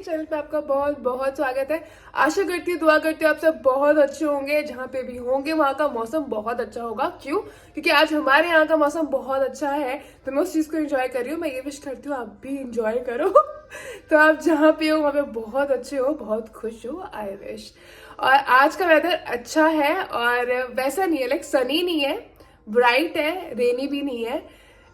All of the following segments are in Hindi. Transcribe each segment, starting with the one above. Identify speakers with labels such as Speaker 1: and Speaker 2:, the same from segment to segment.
Speaker 1: चैनल पे आपका बहुत बहुत स्वागत है। आशा करती हूँ, दुआ करती हूँ आप सब बहुत अच्छे होंगे। जहाँ पे भी होंगे वहाँ का मौसम बहुत अच्छा होगा। क्यों? क्योंकि आज हमारे यहाँ का मौसम बहुत अच्छा है, तो मैं उस चीज़ को एंजॉय कर रही हूँ। मैं ये विश करती हूँ आप भी एंजॉय करो। तो आप जहाँ पे हो वहाँ पे बहुत अच्छे हो, बहुत खुश हो, आई विश। और आज का वेदर अच्छा है और वैसा नहीं है, लाइक सनी नहीं है, ब्राइट है, रेनी भी नहीं है।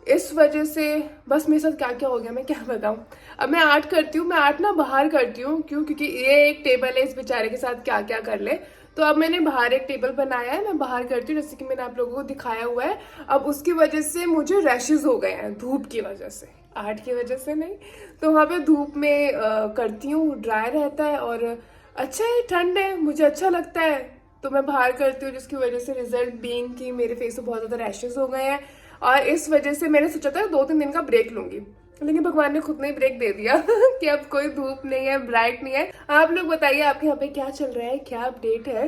Speaker 1: इस वजह से बस मेरे साथ क्या क्या हो गया मैं क्या बताऊं। अब मैं आर्ट करती हूँ, मैं आर्ट ना बाहर करती हूँ। क्यों? क्योंकि ये एक टेबल है, इस बेचारे के साथ क्या क्या कर ले। तो अब मैंने बाहर एक टेबल बनाया है, मैं बाहर करती हूँ, जैसे कि मैंने आप लोगों को दिखाया हुआ है। अब उसकी वजह से मुझे रैशेज हो गए हैं, धूप की वजह से, आर्ट की वजह से नहीं। तो वहाँ पे धूप में करती हूँ, ड्राई रहता है और अच्छा है, ठंड है, मुझे अच्छा लगता है। तो मैं बाहर करती हूँ, जिसकी वजह से रिजल्ट बीइंग कि मेरे फेस पे बहुत ज़्यादा रैशेज हो गए हैं। और इस वजह से मैंने सोचा था 2-3 दिन का ब्रेक लूंगी, लेकिन भगवान ने खुद ने ब्रेक दे दिया कि अब कोई धूप नहीं है, ब्राइट नहीं है। आप लोग बताइए आपके यहाँ पे क्या चल रहा है, क्या अपडेट है।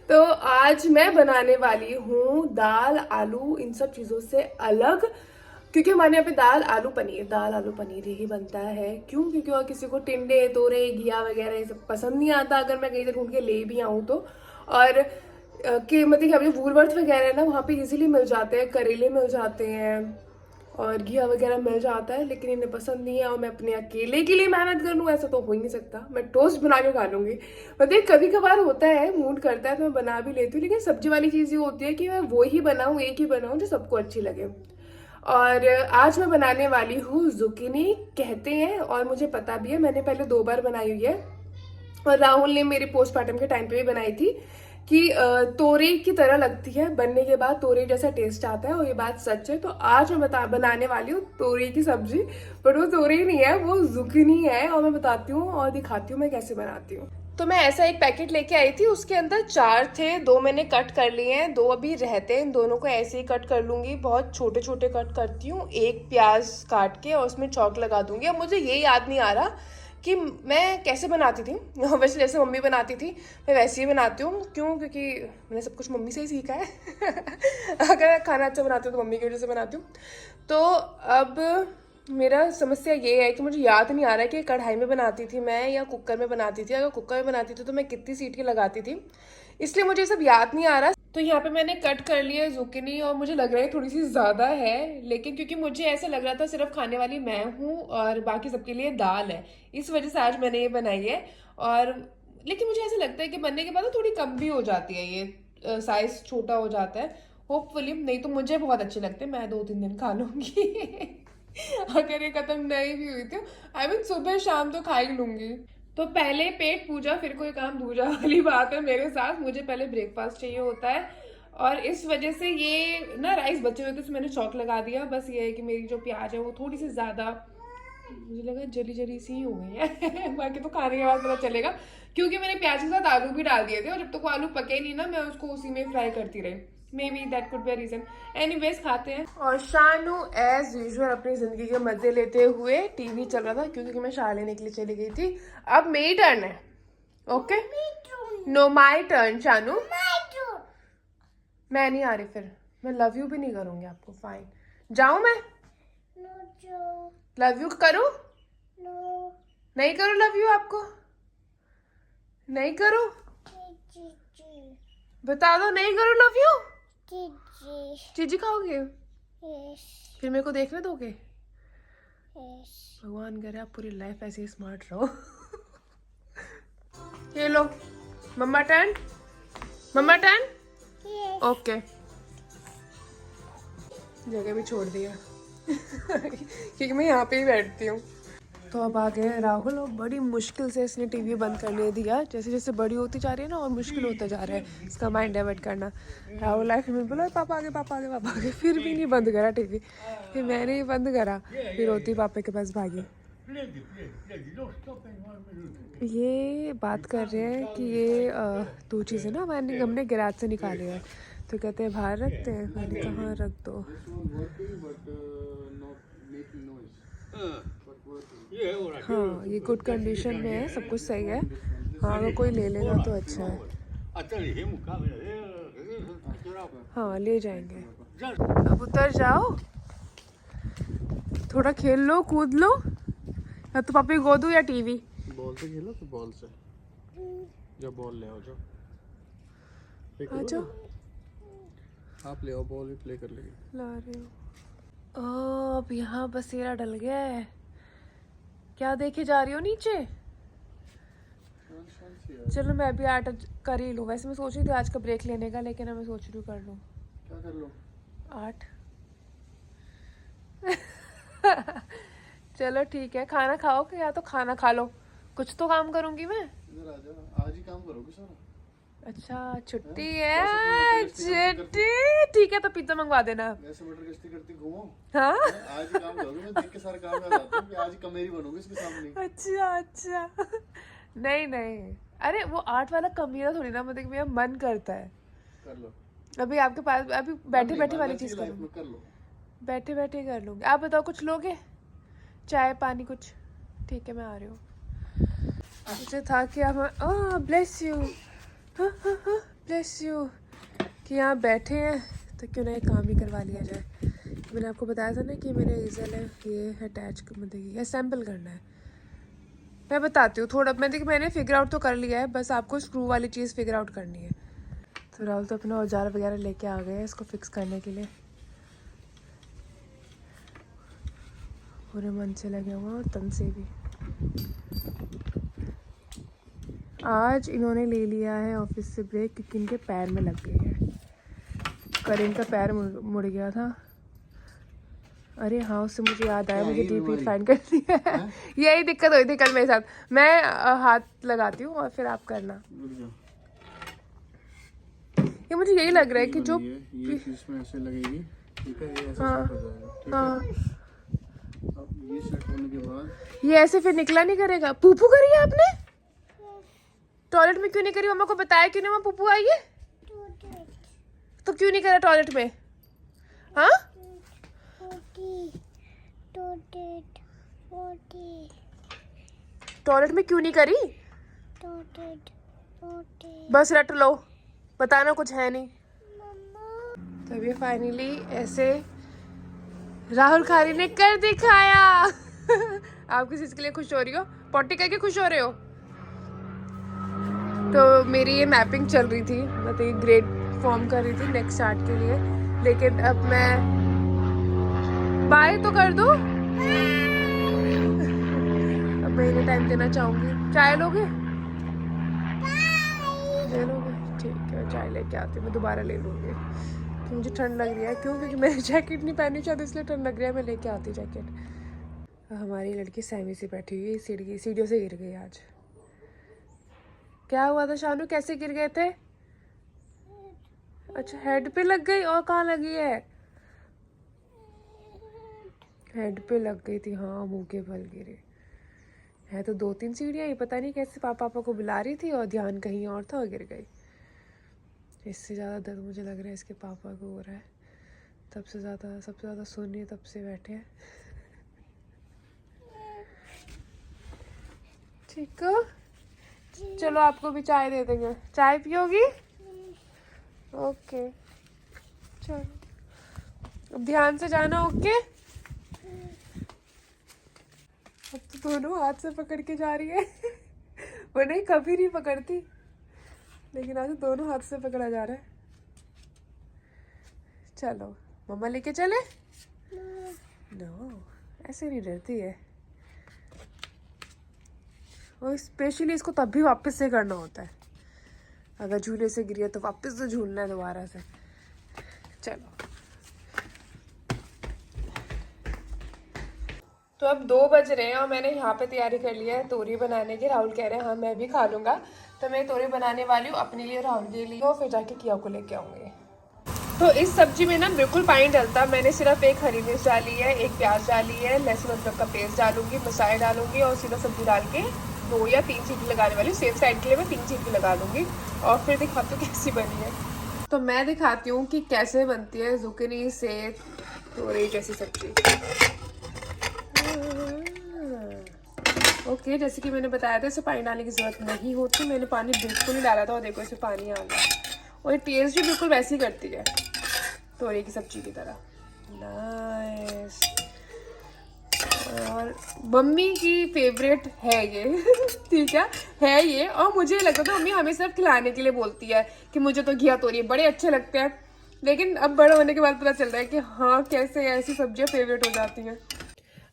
Speaker 1: तो आज मैं बनाने वाली हूँ दाल आलू, इन सब चीज़ों से अलग। क्योंकि हमारे यहाँ पे दाल आलू पनीर ही बनता है। क्यों? क्योंकि और किसी को टिंडे तोरे घिया वगैरह ये सब पसंद नहीं आता, अगर मैं कहीं से ढूंढ के ले भी आऊँ तो। और कि मतलब कि अभी वूलवर्थ वगैरह है ना, वहाँ पे इजीली मिल जाते हैं, करेले मिल जाते हैं और घिया वगैरह मिल जाता है, लेकिन इन्हें पसंद नहीं है। और मैं अपने अकेले के लिए मेहनत कर लूँ, ऐसा तो हो ही नहीं सकता। मैं टोस्ट बना के खा लूंगी। मतलब कभी कभार होता है, मूड करता है तो मैं बना भी लेती हूँ, लेकिन सब्जी वाली चीज़ ये होती है कि मैं वो ही बनाऊँ, एक ही बनाऊँ जो सबको अच्छी लगे। और आज मैं बनाने वाली हूँ जुकीनी कहते हैं, और मुझे पता भी है, मैंने पहले 2 बार बनाई हुई है। और राहुल ने मेरे पोस्टमार्टम के टाइम पे भी बनाई थी कि तोरे की तरह लगती है, बनने के बाद तोरे जैसा टेस्ट आता है, और ये बात सच है। तो आज मैं बनाने वाली हूँ तोरे की सब्जी, बट वो तोरे नहीं है, वो जुकीनी है। और मैं बताती हूँ और दिखाती हूँ मैं कैसे बनाती हूँ। तो मैं ऐसा एक पैकेट लेके आई थी, उसके अंदर 4 थे, 2 मैंने कट कर लिए हैं, 2 अभी रहते हैं। इन दोनों को ऐसे ही कट कर लूंगी, बहुत छोटे छोटे कट करती हूँ। एक प्याज काट के और उसमें चौक लगा दूंगी। अब मुझे ये याद नहीं आ रहा कि मैं कैसे बनाती थी। वैसे जैसे मम्मी बनाती थी मैं वैसे ही बनाती हूँ। क्यों? क्योंकि मैंने सब कुछ मम्मी से ही सीखा है। अगर खाना अच्छा बनाती हूँ तो मम्मी की वजह से बनाती हूँ। तो अब मेरा समस्या ये है कि मुझे याद नहीं आ रहा है कि कढ़ाई में बनाती थी मैं या कुकर में बनाती थी। अगर कुकर में बनाती थी तो मैं कितनी सीटी लगाती थी, इसलिए मुझे सब याद नहीं आ रहा। तो यहाँ पे मैंने कट कर लिया जुकीनी, और मुझे लग रहा है थोड़ी सी ज़्यादा है, लेकिन क्योंकि मुझे ऐसा लग रहा था सिर्फ खाने वाली मैं हूँ और बाकी सबके लिए दाल है, इस वजह से आज मैंने ये बनाई है। और लेकिन मुझे ऐसा लगता है कि बनने के बाद ना थोड़ी कम भी हो जाती है, ये साइज छोटा हो जाता है होपफुली। नहीं तो मुझे बहुत अच्छे लगते हैं, मैं 2-3 दिन खा लूँगी। अगर ये खत्म नहीं भी हुई तो आई मीन सुबह शाम तो खा ही लूंगी। तो पहले पेट पूजा फिर कोई काम दूजा वाली बात है मेरे साथ। मुझे पहले ब्रेकफास्ट चाहिए होता है, और इस वजह से ये ना राइस बचे हुए थे तो मैंने चौक लगा दिया। बस ये है कि मेरी जो प्याज है वो थोड़ी सी ज़्यादा, मुझे लगा जली जली सी हो गई है। बाकी तो खाने के बाद पता चलेगा, क्योंकि मैंने प्याज के साथ आलू भी डाल दिए थे, और जब तक वो आलू पके नहीं ना, मैं उसको उसी में फ्राई करती रही। Maybe that could be reason. Anyways खाते हैं। और शानू एज यूजुअल अपनी जिंदगी के मजे लेते हुए टीवी चल रहा था, क्योंकि मैं शाल लेने के लिए चली गई थी। अब मेरी टर्न है। Okay, no my turn Shanu. मैं नहीं आ रही, फिर मैं लव यू भी नहीं करूंगी आपको। फाइन, जाऊं मैं? लव यू करूं? नहीं करूं लव यू आपको? नहीं करूं? बता दो, नहीं करूं लव यू? चीजी खाओगे? फिर मेरे को देखने दोगे? भगवान करे आप पूरी लाइफ ऐसे ही स्मार्ट रहो। ये लो, मम्मा टर्न, मम्मा टर्न। ओके, जगह भी छोड़ दिया क्योंकि मैं यहाँ पे ही बैठती हूँ। तो अब आ गए हैं राहुल, और बड़ी मुश्किल से इसने टीवी बंद करने दिया। जैसे जैसे बड़ी होती जा रही है ना, और मुश्किल होता जा रहा है इसका माइंड डाइवर्ट करना। राहुल आए, फिर मैं बोला पापा आगे, पापा आगे, पापा आगे, फिर भी नहीं बंद करा टीवी। फिर मैंने ही बंद करा, फिर रोती पापा के पास भागी। ये बात कर रहे हैं कि ये 2 चीज़ें ना हमने गैराज से निकाली है, तो कहते हैं बाहर रखते हैं। मैंने कहाँ रख दो। हाँ, ये गुड कंडीशन में है, सब कुछ सही है। हाँ, अगर कोई ले लेगा तो अच्छा है। हाँ, ले जाएंगे। अब उतर जाओ, थोड़ा खेल लो, कूद लो, या तो पापा को गोदू या टीवी।
Speaker 2: बॉल से खेलो तो बॉल से जब बॉल ले आओ जाओ
Speaker 1: आ जाओ
Speaker 2: आप ले आओ बॉल भी प्ले कर लेंगे
Speaker 1: ला रही हूँ। अब यहाँ बसेरा डल गया है। क्या देखे जा रही हो नीचे? चलो मैं भी आर्ट कर ही लूँ। वैसे मैं सोच रही थी आज का ब्रेक लेने का, लेकिन अब मैं सोच रही हूँ कर लूँ।
Speaker 2: क्या कर लो?
Speaker 1: आर्ट। चलो ठीक है, खाना खाओ या तो खाना खा लो, कुछ तो काम करूंगी मैं।
Speaker 2: इधर आ जाओ, आज ही काम करोगे सारा?
Speaker 1: अच्छा छुट्टी है, छुट्टी ठीक है, तो पिज्जा मंगवा देना।
Speaker 2: ऐसे मटर गश्ती करती घूमो।
Speaker 1: हाँ
Speaker 2: आज ही काम करोगे, मैं देख के सारा काम याद आता है कि आज कमेरी बनोगे इसके सामने।
Speaker 1: अच्छा नहीं नहीं, अरे वो आर्ट वाला कमीरा थोड़ी ना, मतलब मेरा मन करता है।
Speaker 2: कर लो
Speaker 1: अभी आपके पास, अभी बैठे बैठे वाली चीज करूँ,
Speaker 2: कर लो
Speaker 1: बैठे बैठे कर लूंगी। आप बताओ कुछ लोगे? चाय पानी कुछ? ठीक है मैं आ रही हूँ। मुझे था कि आप ब्लेस यू ब्लेस यू कि यहाँ बैठे हैं तो क्यों ना एक काम ही करवा लिया जाए। मैंने आपको बताया था ना कि मेरा ईजल है, ये अटैच मतलब ये असेंबल करना है। मैं बताती हूँ थोड़ा, मैंने फिगर आउट तो कर लिया है, बस आपको स्क्रू वाली चीज़ फिगर आउट करनी है। तो राहुल तो अपना औजार वगैरह लेके आ गए हैं इसको फिक्स करने के लिए। पूरे मन से लगे हुए और तन से भी। आज इन्होंने ले लिया है ऑफिस से ब्रेक क्योंकि इनके पैर में लग गई है। करीन का पैर मुड़ गया था। अरे हाँ, उससे मुझे याद आया, मुझे डीपी फाइंड करनी है। यही दिक्कत हुई थी कल मेरे साथ। मैं हाथ लगाती हूँ और फिर आप करना। ये मुझे यही लग रहा है कि जो
Speaker 2: ये चीज में ऐसे लगेगी, ठीक है, ये ऐसे
Speaker 1: हाँ
Speaker 2: सेट हो जाएगा, ठीक
Speaker 1: हाँ
Speaker 2: है। अब ये सेट होने के बाद
Speaker 1: ये ऐसे फिर निकला नहीं करेगा। पुपू करी है आपने? टॉयलेट में क्यों नहीं करी? मम्मा को बताया क्यों नहीं? पुपू आई है तो क्यों नहीं करा टॉयलेट में? हाँ टॉयलेट में क्यों नहीं करी? बस रट लो, बताना कुछ है नहीं। तो अभी फाइनली ऐसे राहुल खारी ने कर दिखाया। आप किस चीज के लिए खुश हो रही हो? पॉटी करके खुश हो रहे हो? तो मेरी ये मैपिंग चल रही थी, मतलब ये ग्रेड फॉर्म कर रही थी नेक्स्ट आर्ट के लिए, लेकिन अब मैं बाय तो कर दो। अब मैं इन्हें टाइम देना चाहूंगी। चाय लोगे? ले लोगे? ठीक है, चाय लेके आती हूँ। मैं दोबारा ले लूँगी कि मुझे ठंड लग रही है। क्यों? क्योंकि मैंने जैकेट नहीं पहनी शायद, इसलिए ठंड लग रही है। मैं लेके आती जैकेट। हमारी लड़की सहमी सी बैठी हुई सीढ़ियों से गिर गई आज। क्या हुआ था शानू? कैसे गिर गए थे? अच्छा हेड पे लग गई। और कहाँ लगी है? हेड पे लग गई थी। हाँ मुंह के बल गिरे है। तो 2-3 सीढ़ियाँ ही, पता नहीं कैसे पापा को बुला रही थी और ध्यान कहीं और था और गिर गई। इससे ज़्यादा दर्द मुझे लग रहा है इसके पापा को हो रहा है। सबसे ज़्यादा सुन रही है, तब से बैठे हैं। ठीक है, चलो आपको भी चाय दे देंगे। चाय पियोगी? ओके चलो, अब ध्यान से जाना। ओके, अब तो दोनों हाथ से पकड़ के जा रही है। वो नहीं, कभी नहीं पकड़ती, लेकिन आज दोनों हाथ से पकड़ा जा रहा है। चलो मम्मा लेके चले? नो, ऐसे नहीं डरती है। और स्पेशली इसको तब भी वापस से करना होता है। अगर झूले से गिरी है तो वापस से झूलना है दोबारा से। चलो, तो अब 2 बज रहे हैं और मैंने यहाँ पे तैयारी कर लिया है तोरी बनाने की। राहुल कह रहे हैं हाँ मैं भी खा लूँगा, तो मैं तोरी बनाने वाली हूँ अपने लिए, राहुल के लिए, और फिर जाके किया को लेके आऊँगी। तो इस सब्जी में ना बिल्कुल पानी डलता। मैंने सिर्फ 1 हरी मिर्च डाली है, 1 प्याज डाली है, लहसुन अदरक का पेस्ट डालूंगी, मसाले डालूंगी और सीधा सब्जी डाल के 2 या 3 सीटी लगाने वाली। सेफ साइड के लिए मैं 3 सीटी लगा दूंगी और फिर दिखाती हूँ कैसी बनी है। तो मैं दिखाती हूँ कि कैसे बनती है जुकीनी से तोरी जैसी सब्जी। ओके, जैसे कि मैंने बताया था इसे पानी डालने की जरूरत नहीं होती। मैंने पानी बिल्कुल नहीं डाला था और देखो इसमें पानी आ गया। और ये टेस्ट भी बिल्कुल वैसी करती है तोरी की सब्जी की तरह। नाइस। और मम्मी की फेवरेट है ये ठीक है ये। और मुझे लगता था मम्मी हमें सिर्फ खिलाने के लिए बोलती है कि मुझे तो घिया तोरी बड़े अच्छे लगते हैं, लेकिन अब बड़े होने के बाद पता चल रहा है कि हाँ कैसे ऐसी सब्जियां फेवरेट हो जाती हैं।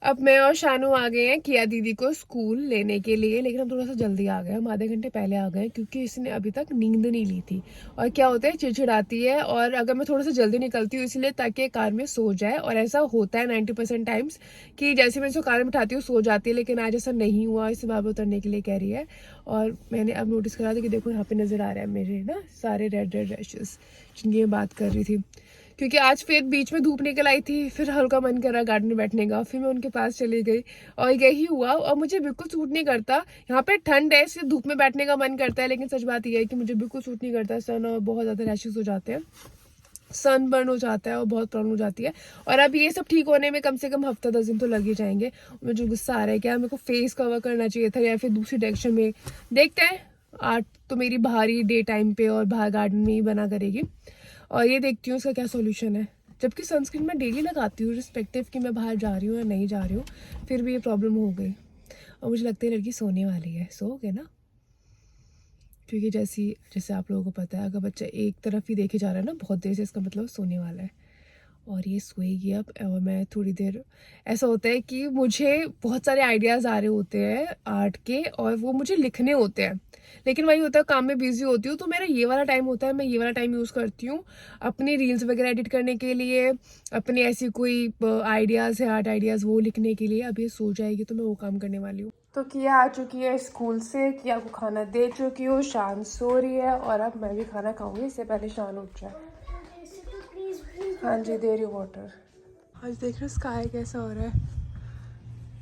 Speaker 1: अब मैं और शानू आ गए हैं किया दीदी को स्कूल लेने के लिए, लेकिन हम थोड़ा सा जल्दी आ गए, हम आधे घंटे पहले आ गए क्योंकि इसने अभी तक नींद नहीं ली थी। और क्या होता है चिड़चिड़ाती है, और अगर मैं थोड़ा सा जल्दी निकलती हूँ इसलिए ताकि कार में सो जाए। और ऐसा होता है 90% टाइम्स कि जैसे मैं इसको कार में बिठाती हूँ सो जाती है, लेकिन आज ऐसा नहीं हुआ। इसे बाबा उतरने के लिए कह रही है। और मैंने अब नोटिस करा था कि देखो यहाँ पे नज़र आ रहा है मेरे ना सारे रेड रैशेस जिनकी मैं बात कर रही थी, क्योंकि आज फिर बीच में धूप निकल आई थी, फिर हल्का मन करा गार्डन में बैठने का, फिर मैं उनके पास चली गई और यही हुआ। और मुझे बिल्कुल सूट नहीं करता, यहाँ पे ठंड है इसलिए धूप में बैठने का मन करता है, लेकिन सच बात यह है कि मुझे बिल्कुल सूट नहीं करता सन, और बहुत ज़्यादा रैशेस हो जाते हैं, सन बर्न हो जाता है और बहुत प्रॉब्लम हो जाती है। और अब ये सब ठीक होने में कम से कम हफ्ता 10 दिन तो लग ही जाएंगे। मुझे गुस्सा आ रहा है, क्या मेरे को फेस कवर करना चाहिए था या फिर दूसरी डायरेक्शन में, देखते हैं। आर्ट तो मेरी बाहर ही डे टाइम पे और बाहर गार्डन में ही बना करेगी, और ये देखती हूँ इसका क्या सॉल्यूशन है। जबकि सनस्क्रीन मैं डेली लगाती हूँ रिस्पेक्टिव कि मैं बाहर जा रही हूँ या नहीं जा रही हूँ, फिर भी ये प्रॉब्लम हो गई। और मुझे लगता है लड़की सोने वाली है, सो गए ना, क्योंकि जैसे आप लोगों को पता है अगर बच्चा एक तरफ ही देखे जा रहा है ना बहुत देर से, इसका मतलब सोने वाला है। और ये सोएगी अब, और मैं थोड़ी देर, ऐसा होता है कि मुझे बहुत सारे आइडियाज़ आ रहे होते हैं आर्ट के, और वो मुझे लिखने होते हैं, लेकिन वही होता है काम में बिजी होती हूँ, तो मेरा ये वाला टाइम होता है, मैं ये वाला टाइम यूज़ करती हूँ अपनी रील्स वगैरह एडिट करने के लिए, अपने ऐसी कोई आइडियाज़ है आर्ट आइडियाज़ वो लिखने के लिए। अब ये सो जाएगी तो मैं वो काम करने वाली हूँ। तो किया आ चुकी है स्कूल से, किया को खाना दे चुकी हूँ, शान सो रही है, और अब मैं भी खाना खाऊंगी, इससे पहले शान उठ जाए। हाँ जी दे रही हूँ वाटर। आज देख रहे हो स्काई कैसा हो रहा है,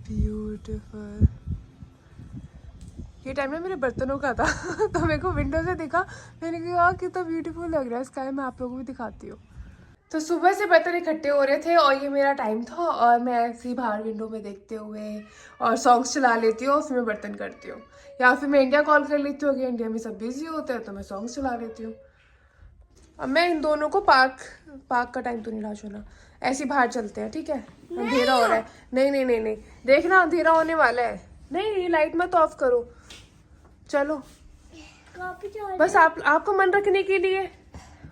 Speaker 1: ब्यूटीफुल। ये टाइम ना मेरे बर्तनों का था तो मेरे को विंडो से दिखा, मैंने कहा कितना ब्यूटीफुल लग रहा है स्काई, मैं आप लोगों को भी दिखाती हूँ। तो सुबह से बर्तन इकट्ठे हो रहे थे और ये मेरा टाइम था, और मैं ऐसे ही बाहर विंडो में देखते हुए और सॉन्ग्स चला लेती हूँ, फिर मैं बर्तन करती हूँ, या फिर मैं इंडिया कॉल कर लेती हूँ, अगर इंडिया में सब बिजी होते हैं तो मैं सॉन्ग्स चला लेती हूँ। अब मैं इन दोनों को पार्क का टाइम तो नहीं राज होना, ऐसे ही बाहर चलते हैं, ठीक है। अंधेरा हो रहा है, नहीं देखना अंधेरा होने वाला है, नहीं लाइट मत ऑफ करो, चलो बस आपको मन रखने के लिए,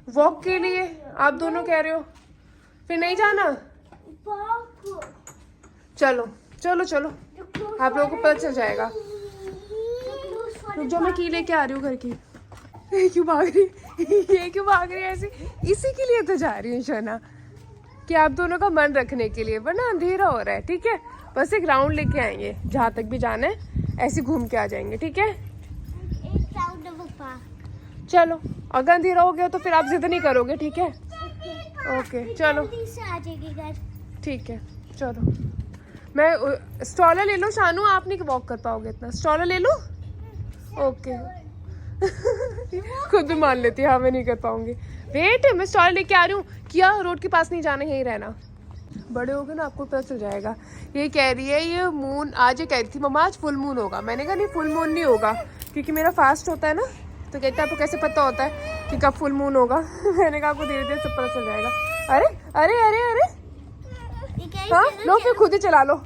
Speaker 1: वॉक के लिए आप दोनों कह रहे हो, फिर नहीं जाना, चलो चलो चलो आप लोगों को पता चल जाएगा। रुक जाओ, मैं की लेके आ रही हूँ घर की। ये क्यों भाग रही है ऐसे, इसी के लिए तो जा रही हूँ शना, कि आप दोनों का मन रखने के लिए, वरना अंधेरा हो रहा है, ठीक है। बस एक राउंड लेके आएंगे, जहाँ तक भी जाना है ऐसे घूम के आ जाएंगे, ठीक है। चलो अगर अंधेरा हो गया तो फिर आप जिद नहीं करोगे, ठीक है। ओके चलो ठीक है, चलो मैं स्ट्रॉलर ले लो शानू, आप नहीं वॉक कर पाओगे इतना, स्ट्रॉलर ले लो। ओके खुद भी मान लेती है, हाँ मैं नहीं कर पाऊंगी, वेट मैं स्टॉल लेके आ रही हूँ। किया रोड के पास नहीं जाना, यहीं रहना, बड़े हो गए ना आपको पता चल जाएगा। ये कह रही है ये मून, आज ये कह रही थी मम्मा आज फुल मून होगा, मैंने कहा नहीं फुल मून नहीं होगा, क्योंकि मेरा फास्ट होता है ना, तो कहते हैं आपको कैसे पता होता है कि कब फुल मून होगा मैंने कहा आपको धीरे धीरे सब पता चल जाएगा। अरे अरे अरे अरे हाँ लो फिर खुद ही चला लो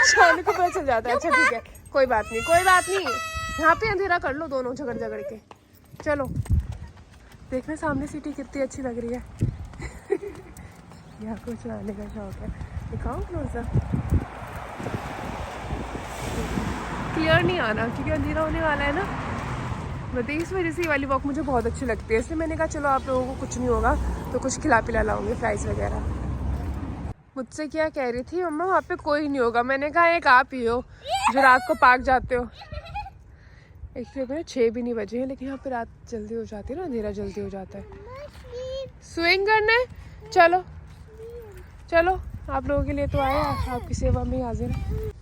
Speaker 1: शानू को पता चल जाता है। अच्छा ठीक है कोई बात नहीं, यहाँ पे अंधेरा कर लो दोनों झगड़ के। चलो देखना सामने सिटी कितनी अच्छी लग रही है यहाँ को चलाने का शौक है, दिखाओ क्लोजअप। क्लियर नहीं आना क्योंकि अंधेरा होने वाला है ना, बताइए इस वजह से ये वाली वॉक मुझे बहुत अच्छी लगती है, इसलिए मैंने कहा चलो आप लोगों को कुछ नहीं होगा तो कुछ खिला पिला लाऊंगी, फ्राइज वगैरह। मुझसे क्या कह रही थी मम्मा वहाँ पे कोई नहीं होगा, मैंने कहा एक आप ही हो जो रात को पार्क जाते हो। एक्चुअली 6 भी नहीं बजे हैं, लेकिन यहाँ पे रात जल्दी हो जाती है ना, अंधेरा जल्दी हो जाता है। स्विंग करने चलो चलो आप लोगों के लिए तो आया, आपकी सेवा में ही हाजिर।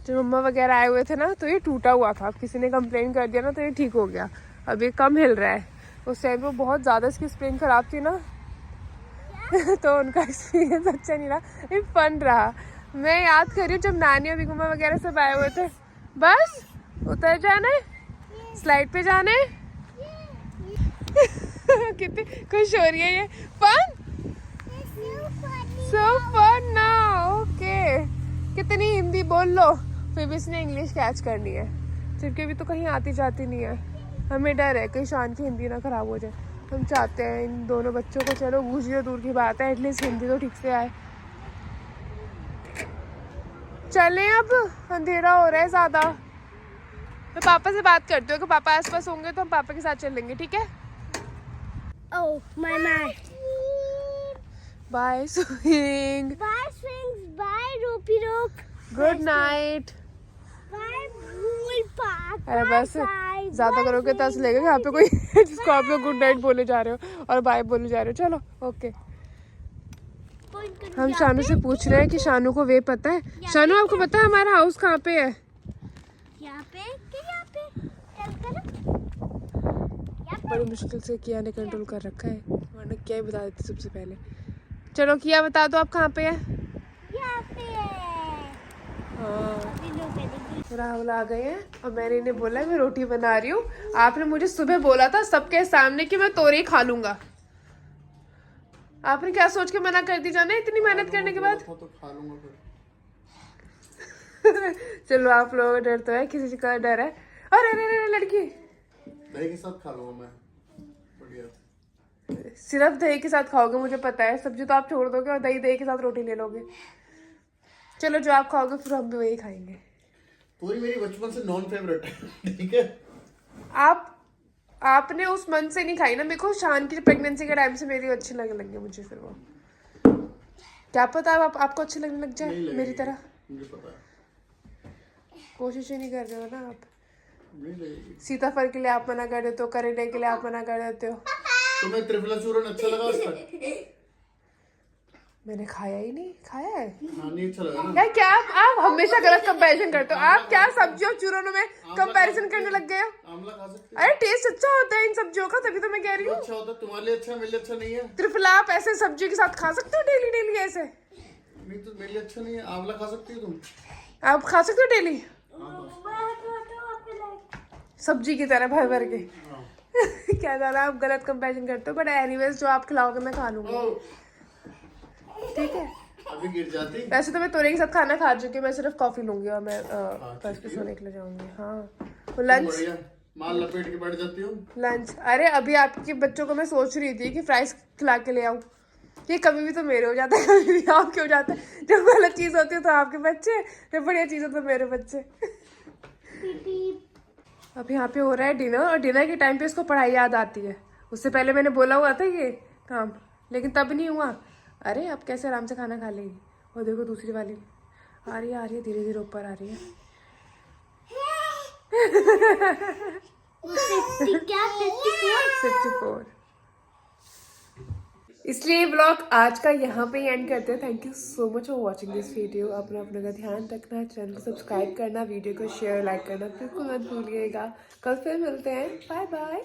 Speaker 1: जब मम्मा वगैरह आए हुए थे ना तो ये टूटा हुआ था, अब किसी ने कंप्लेन कर दिया ना तो ये ठीक हो गया, अब ये कम हिल रहा है। उस टाइम पर बहुत ज़्यादा इसकी स्प्रिंग खराब थी ना तो उनका एक्सपीरियंस अच्छा नहीं रहा, ये फन रहा। मैं याद कर रही हूँ जब नानी और बिगुमा वगैरह सब आए हुए थे, बस उतर जाना है, स्लाइड पे जाना है कितनी खुश हो रही है ये, fun So fun now. Okay. कितनी हिंदी बोल लो फिर भी इसने इंग्लिश कैच करनी है, जबकि अभी तो कहीं आती जाती नहीं है। हमें डर है कहीं शान की हिंदी ना खराब हो जाए। हम चाहते हैं इन दोनों बच्चों को, चलो गुजरी तो दूर की बात है, एटलीस्ट हिंदी तो ठीक से आए। चलें अब, अंधेरा हो रहा है ज़्यादा। मैं पापा से बात करती हूँ कि पापा आसपास होंगे तो हम पापा के साथ चलेंगे, ठीक है?
Speaker 3: Oh, my.
Speaker 1: Bye swing,
Speaker 3: Bye, swings. Bye, Roopy Rook.
Speaker 1: Good night.
Speaker 3: Bye, Pool Park.
Speaker 1: अरे बस
Speaker 3: Bye.
Speaker 1: ज्यादा करोगे तो ऐसा लगेगा यहाँ पे कोई जिसको आप लोग गुड नाइट बोले जा रहे हो और बाय बोले जा रहे हो। चलो ओके। हम शानू से पूछ रहे हैं कि शानू को वे पता है। शानू आपको पता है हमारा हाउस कहाँ पे है?
Speaker 3: यहाँ पे कि यहाँ पे? चल करो।
Speaker 1: बड़ी मुश्किल से किया ने कंट्रोल कर रखा है, वरना क्या ही बता देती सबसे पहले। चलो किया बता दो आप कहाँ पे है?
Speaker 3: यहाँ पे है।
Speaker 1: हाँ
Speaker 3: अभी लो करेंगे।
Speaker 1: राहुल आ गए हैं और मैंने इन्हें बोला मैं रोटी बना रही हूँ। आपने मुझे सुबह बोला था सबके सामने कि मैं तोरई खा लूंगा। आपने क्या सोच के मना कर दी जाने इतनी मेहनत करने के बाद?
Speaker 2: तो खा लूंगा फिर।
Speaker 1: चलो आप लोगों का डर तो है, किसी का डर है। अरे अरे अरे लड़की,
Speaker 2: दही के साथ खा लूंगा मैं, बढ़िया।
Speaker 1: सिर्फ दही के साथ खाओगे मुझे पता है, सब्जी तो आप छोड़ दोगे और दही के साथ रोटी ले लोगे। चलो जो आप खाओगे फिर हम भी वही खाएंगे।
Speaker 2: पूरी मेरी बचपन से नॉन फेवरेट है, ठीक है?
Speaker 1: आपने उस मन से नहीं खाई ना, मेरे को शान की प्रेगनेंसी के टाइम से मेरी अच्छी लगने लगी मुझे, फिर वो क्या पता आपको अच्छी लगने लग जाए मेरी तरह।
Speaker 2: मुझे पता है।
Speaker 1: कोशिश ही नहीं कर रहे हो ना आप।
Speaker 2: नहीं लगेगी।
Speaker 1: सीताफल के लिए आप मना कर देते हो, करेले के लिए आप मना कर देते हो।
Speaker 2: तुम्हें त्रिफला चूरन अच्छा लगा आज तक?
Speaker 1: मैंने खाया ही नहीं। खाया है
Speaker 2: हाँ, नहीं अच्छा लगा ना?
Speaker 1: यार क्या आप हमेशा गलत कंपैरिजन करते हो। आप क्या सब्जियों और चूरनों में कंपैरिजन करने लग गए हो?
Speaker 2: आंवला खा सकते
Speaker 1: अरे टेस्ट अच्छा होता है इन सब्जियों का, तभी तो मैं कह रही
Speaker 2: हो?
Speaker 1: हूँ।
Speaker 2: अच्छा होता है, तुम्हारे लिए अच्छा, मेरे लिए अच्छा नहीं है।
Speaker 1: त्रिफला आप ऐसे सब्जी के साथ खा सकते हो डेली डेली ऐसे?
Speaker 2: नहीं तो मेरे लिए अच्छा नहीं है। आंवला खा सकती हो तुम?
Speaker 1: आप खा सकते हो डेली सब्जी की तरह भर भर के? क्या जाना, आप गलत कंपैरिजन करते हो। बट एनीवेज जो आप खिलाओगे मैं खा लूंगी, ठीक है?
Speaker 2: अभी गिर जाती।
Speaker 1: वैसे तो मैं तोरे के साथ खाना खा चुकी हूँ, मैं सिर्फ कॉफी लूंगी और मैं फर्स्ट पे सोने के लिए जाऊंगी। हाँ लंच,
Speaker 2: बढ़िया माल लपेट के बैठ जाती हूँ।
Speaker 1: लंच। अरे अभी आपके बच्चों को मैं सोच रही थी कि फ्राइज खिला के ले आऊँ। ये कभी भी तो मेरे हो जाता है, कभी भी आपके हो जाता है। जब गलत चीज होती है तो आपके बच्चे, जब बढ़िया चीज होती है तो मेरे बच्चे। अब यहाँ पे हो रहा है डिनर, और डिनर के टाइम पे इसको पढ़ाई याद आती है। उससे पहले मैंने बोला हुआ था ये काम, लेकिन तब नहीं हुआ। अरे अब कैसे आराम से खाना खा लेगी। और देखो दूसरी वाली आ रही है धीरे धीरे ऊपर आ रही है।
Speaker 3: 50 क्या 54?
Speaker 1: 54। इसलिए ब्लॉग आज का यहाँ पे एंड करते हैं। Thank you so much for watching this video. अपना का ध्यान रखना, चैनल को सब्सक्राइब करना, वीडियो को शेयर लाइक करना बिल्कुल मत भूलिएगा। कल फिर मिलते हैं। Bye bye.